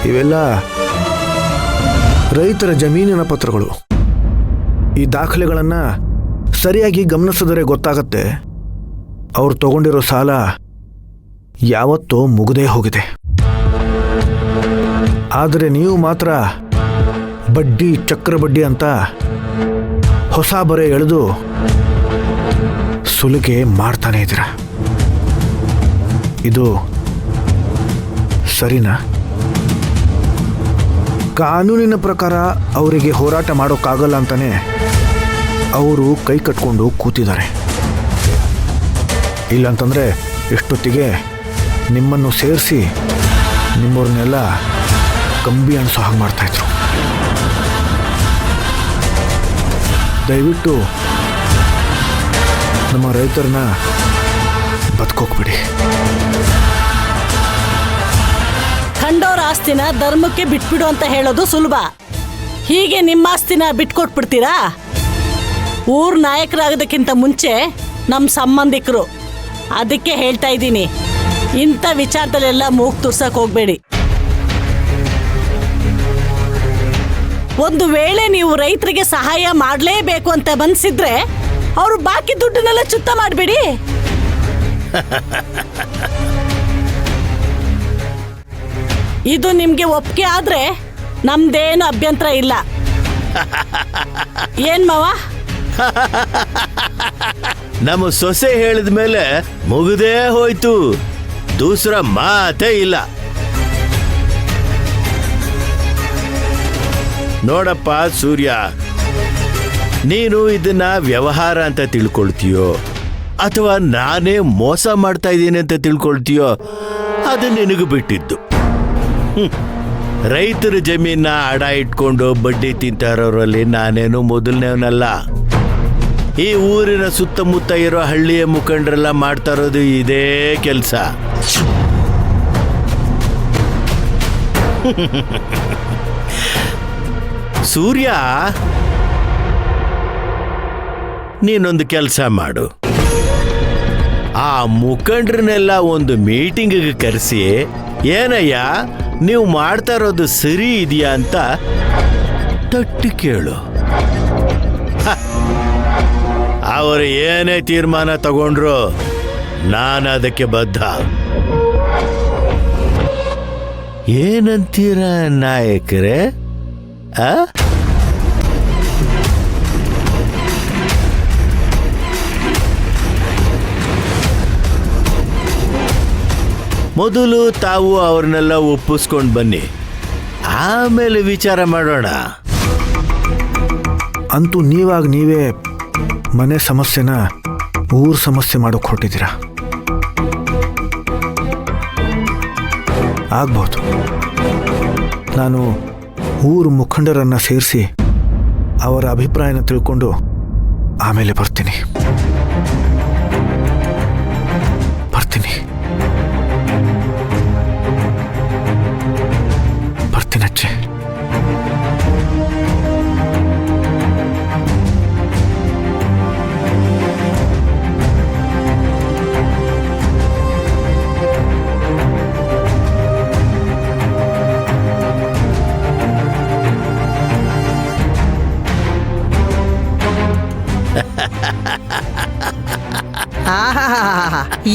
ಇವೆಲ್ಲ ರೈತರ ಜಮೀನಿನ ಪತ್ರಗಳು. ಈ ದಾಖಲೆಗಳನ್ನು ಸರಿಯಾಗಿ ಗಮನಿಸಿದರೆ ಗೊತ್ತಾಗತ್ತೆ ಅವ್ರು ತಗೊಂಡಿರೋ ಸಾಲ ಯಾವತ್ತೋ ಮುಗಿದೇ ಹೋಗಿದೆ. ಆದರೆ ನೀವು ಮಾತ್ರ ಬಡ್ಡಿ ಚಕ್ರಬಡ್ಡಿ ಅಂತ ಹೊಸ ಬರೆ ಎಳೆದು ಸುಲಿಗೆ ಮಾಡ್ತಾನೆ ಇದ್ದೀರ. ಇದು ಸರಿನಾ? ಕಾನೂನಿನ ಪ್ರಕಾರ ಅವರಿಗೆ ಹೋರಾಟ ಮಾಡೋಕ್ಕಾಗಲ್ಲ ಅಂತಾನೆ ಅವರು ಕೈ ಕಟ್ಕೊಂಡು ಕೂತಿದ್ದಾರೆ. ಇಲ್ಲಂತಂದರೆ ಎಷ್ಟೊತ್ತಿಗೆ ನಿಮ್ಮನ್ನು ಸೇರಿಸಿ ನಿಮ್ಮವ್ರನ್ನೆಲ್ಲ ಕಂಬಿ ಅನಿಸೋ ಹಾಗೆ ಮಾಡ್ತಾಯಿದ್ರು. ದಯವಿಟ್ಟು ನಮ್ಮ ರೈತರನ್ನ ಬದುಕೋಕ್ಬಿಡಿ. ಕಂಡೋರ ಆಸ್ತಿನ ಧರ್ಮಕ್ಕೆ ಬಿಟ್ಬಿಡು ಅಂತ ಹೇಳೋದು ಸುಲಭ. ಹೀಗೆ ನಿಮ್ಮ ಆಸ್ತಿನ ಬಿಟ್ಕೊಟ್ಬಿಡ್ತೀರಾ? ಊರ್ ನಾಯಕರಾಗೋದಕ್ಕಿಂತ ಮುಂಚೆ ನಮ್ಮ ಸಂಬಂಧಿಕರು. ಅದಕ್ಕೆ ಹೇಳ್ತಾ ಇದ್ದೀನಿ, ಇಂಥ ವಿಚಾರದಲ್ಲೆಲ್ಲ ಮೂಗು ತುರ್ಸಕ್ ಹೋಗ್ಬೇಡಿ. ಒಂದು ವೇಳೆ ನೀವು ರೈತರಿಗೆ ಸಹಾಯ ಮಾಡಲೇಬೇಕು ಅಂತ ಮನ್ಸಿದ್ರೆ ಅವರು ಬಾಕಿ ದುಡ್ಡನ್ನೆಲ್ಲ ಚುತ್ತ ಮಾಡಬೇಡಿ. ಇದು ನಿಮ್ಗೆ ಒಪ್ಪಿಗೆ ಆದ್ರೆ ನಮ್ದೇನು ಅಭ್ಯಂತರ ಇಲ್ಲ. ಏನ್ ಮಾವ? ನಮ್ಮ ಸೊಸೆ ಹೇಳಿದ ಮೇಲೆ ಮುಗಿದೇ ಹೋಯ್ತು, ದೂಸರ ಮಾತೇ ಇಲ್ಲ. ನೋಡಪ್ಪ ಸೂರ್ಯ, ನೀನು ಇದನ್ನ ವ್ಯವಹಾರ ಅಂತ ತಿಳ್ಕೊಳ್ತೀಯೋ ಅಥವಾ ನಾನೇ ಮೋಸ ಮಾಡ್ತಾ ಇದ್ದೀನಿ ಅಂತ ತಿಳ್ಕೊಳ್ತೀಯೋ ಅದು ನಿನಗೆ ಬಿಟ್ಟಿದ್ದು. ರೈತರ ಜಮೀನ ಅಡ ಇಟ್ಕೊಂಡು ಬಡ್ಡಿ ತಿಂತಾರೋರಲ್ಲಿ ನಾನೇನು ಮೊದಲನೇವನಲ್ಲ. ಈ ಊರಿನ ಸುತ್ತಮುತ್ತ ಇರೋ ಹಳ್ಳಿಯ ಮುಖಂಡರೆಲ್ಲ ಮಾಡ್ತಾ ಇರೋದು ಇದೇ ಕೆಲಸ. ಸೂರ್ಯ, ನೀನೊಂದು ಕೆಲಸ ಮಾಡು. ಆ ಮುಖಂಡ್ರನ್ನೆಲ್ಲ ಒಂದು ಮೀಟಿಂಗಿಗೆ ಕರೆಸಿ, ಏನಯ್ಯ ನೀವು ಮಾಡ್ತಾ ಇರೋದು ಸರಿ ಇದೆಯಾ ಅಂತ ತಟ್ಟಿ ಕೇಳು. ಅವರು ಏನೇ ತೀರ್ಮಾನ ತಗೊಂಡ್ರು ನಾನು ಅದಕ್ಕೆ ಬದ್ಧ. ಏನಂತೀರ ನಾಯಕರೇ? ಮೊದಲು ತಾವು ಅವ್ರನ್ನೆಲ್ಲ ಒಪ್ಪಿಸ್ಕೊಂಡು ಬನ್ನಿ, ಆಮೇಲೆ ವಿಚಾರ ಮಾಡೋಣ. ಅಂತೂ ನೀವೇ ಮನೆ ಸಮಸ್ಯೆನ ಊರ್ ಸಮಸ್ಯೆ ಮಾಡೋಕೆ ಹೊರಟಿದ್ದೀರಾ. ಆಗ್ಬೋದು. ನಾನು ಊರು ಮುಖಂಡರನ್ನು ಸೇರಿಸಿ ಅವರ ಅಭಿಪ್ರಾಯನ ತಿಳ್ಕೊಂಡು ಆಮೇಲೆ ಬರ್ತೀನಿ. ಬರ್ತೀನಚ್ಚೆ.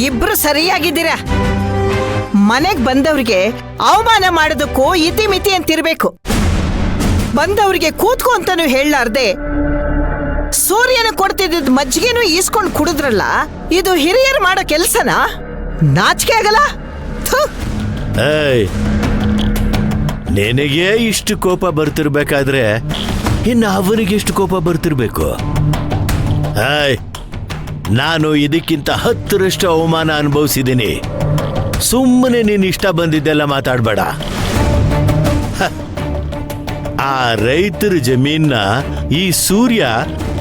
ಇಬ್ರು ಸರಿಯಾಗಿದ್ದೀರಾ. ಮನೆಗ್ ಬಂದವ್ರಿಗೆ ಅವಮಾನ ಮಾಡೋದಕ್ಕೂ ಇತಿಮಿತಿ ಅಂತಿರ್ಬೇಕು. ಬಂದವ್ರಿಗೆ ಕೂತ್ಕೊ ಅಂತಾನು ಹೇಳಲಾರ್ದೆ ಸೂರ್ಯನ ಕೊಡ್ತಿದ್ದ ಮಜ್ಜಿಗೆನೂ ಈಸ್ಕೊಂಡು ಕುಡಿದ್ರಲ್ಲ, ಇದು ಹಿರಿಯರು ಮಾಡೋ ಕೆಲ್ಸನಾ? ನಾಚಿಕೆ ಆಗಲ್ಲ? ನಿನಗೆ ಇಷ್ಟು ಕೋಪ ಬರ್ತಿರ್ಬೇಕಾದ್ರೆ ಇನ್ನು ಅವನಿಗೆ ಎಷ್ಟು ಕೋಪ ಬರ್ತಿರ್ಬೇಕು? ನಾನು ಇದಕ್ಕಿಂತ 10ರಷ್ಟು ಅವಮಾನ ಅನುಭವಿಸಿದ್ದೀನಿ. ಸುಮ್ಮನೆ ನೀನು ಇಷ್ಟ ಬಂದಿದ್ದೆಲ್ಲ ಮಾತಾಡಬೇಡ. ಆ ರೈತರ ಜಮೀನ ಈ ಸೂರ್ಯ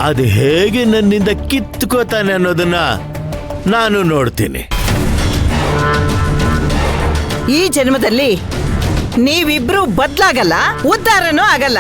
ಅದು ಹೇಗೆ ನನ್ನಿಂದ ಕಿತ್ಕೋತಾನೆ ಅನ್ನೋದನ್ನ ನಾನು ನೋಡ್ತೀನಿ. ಈ ಜನ್ಮದಲ್ಲಿ ನೀವಿಬ್ರು ಬದ್ಲಾಗಲ್ಲ, ಉದ್ಧಾರನೂ ಆಗಲ್ಲ.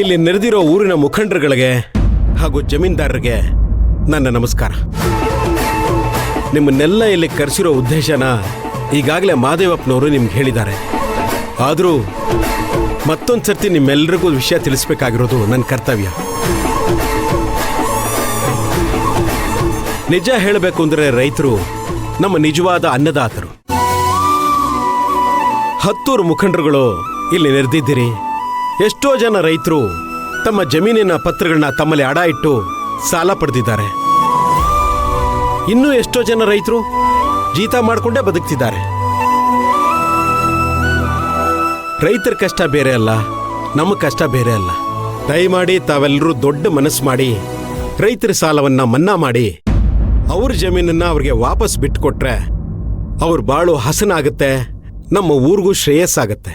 ಇಲ್ಲಿ ನೆರೆದಿರೋ ಊರಿನ ಮುಖಂಡರುಗಳಿಗೆ ಹಾಗೂ ಜಮೀನ್ದಾರರಿಗೆ ನನ್ನ ನಮಸ್ಕಾರ. ನಿಮ್ಮನ್ನೆಲ್ಲ ಇಲ್ಲಿ ಕರೆಸಿರೋ ಉದ್ದೇಶನ ಈಗಾಗಲೇ ಮಾದೇವಪ್ಪನವರು ನಿಮ್ಗೆ ಹೇಳಿದ್ದಾರೆ. ಆದರೂ ಮತ್ತೊಂದು ಸರ್ತಿ ನಿಮ್ಮೆಲ್ಲರಿಗೂ ವಿಷಯ ತಿಳಿಸ್ಬೇಕಾಗಿರೋದು ನನ್ನ ಕರ್ತವ್ಯ. ನಿಜ ಹೇಳಬೇಕು ಅಂದರೆ ರೈತರು ನಮ್ಮ ನಿಜವಾದ ಅನ್ನದಾತರು. ಹತ್ತೂರು ಮುಖಂಡರುಗಳು ಇಲ್ಲಿ ನೆರೆದಿದ್ದೀರಿ. ಎಷ್ಟೋ ಜನ ರೈತರು ತಮ್ಮ ಜಮೀನಿನ ಪತ್ರಗಳನ್ನ ತಮ್ಮಲ್ಲಿ ಅಡ ಇಟ್ಟು ಸಾಲ ಪಡೆದಿದ್ದಾರೆ. ಇನ್ನೂ ಎಷ್ಟೋ ಜನ ರೈತರು ಜೀತ ಮಾಡಿಕೊಂಡೇ ಬದುಕ್ತಿದ್ದಾರೆ. ರೈತರ ಕಷ್ಟ ಬೇರೆ ಅಲ್ಲ, ನಮ್ಮ ಕಷ್ಟ ಬೇರೆ ಅಲ್ಲ. ದಯಮಾಡಿ ತಾವೆಲ್ಲರೂ ದೊಡ್ಡ ಮನಸ್ಸು ಮಾಡಿ ರೈತರ ಸಾಲವನ್ನ ಮನ್ನಾ ಮಾಡಿ ಅವ್ರ ಜಮೀನನ್ನ ಅವ್ರಿಗೆ ವಾಪಸ್ ಬಿಟ್ಟುಕೊಟ್ರೆ ಅವ್ರ ಬಾಳು ಹಸನಾಗುತ್ತೆ, ನಮ್ಮ ಊರಿಗೂ ಶ್ರೇಯಸ್ಸಾಗತ್ತೆ.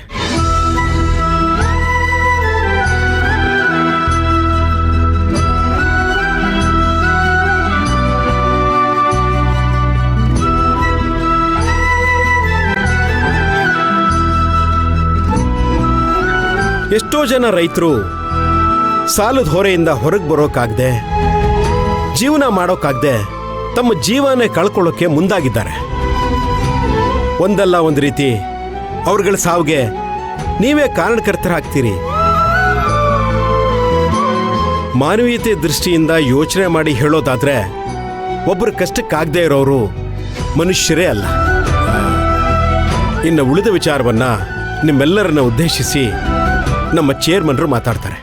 ಎಷ್ಟೋ ಜನ ರೈತರು ಸಾಲದ ಹೊರೆಯಿಂದ ಹೊರಗೆ ಬರೋಕ್ಕಾಗದೆ, ಜೀವನ ಮಾಡೋಕ್ಕಾಗದೆ ತಮ್ಮ ಜೀವನ ಕಳ್ಕೊಳ್ಳೋಕೆ ಮುಂದಾಗಿದ್ದಾರೆ. ಒಂದಲ್ಲ ಒಂದು ರೀತಿ ಅವ್ರಗಳ ಸಾವಿಗೆ ನೀವೇ ಕಾರಣಕರ್ತರಾಗ್ತೀರಿ. ಮಾನವೀಯತೆ ದೃಷ್ಟಿಯಿಂದ ಯೋಚನೆ ಮಾಡಿ ಹೇಳೋದಾದ್ರೆ ಒಬ್ಬರ ಕಷ್ಟಕ್ಕಾಗದೇ ಇರೋರು ಮನುಷ್ಯರೇ ಅಲ್ಲ. ಇನ್ನು ಉಳಿದ ವಿಚಾರವನ್ನ ನಿಮ್ಮೆಲ್ಲರನ್ನ ಉದ್ದೇಶಿಸಿ ನಮ್ಮ ಚೇರ್ಮನ್ರು ಮಾತಾಡ್ತಾರೆ.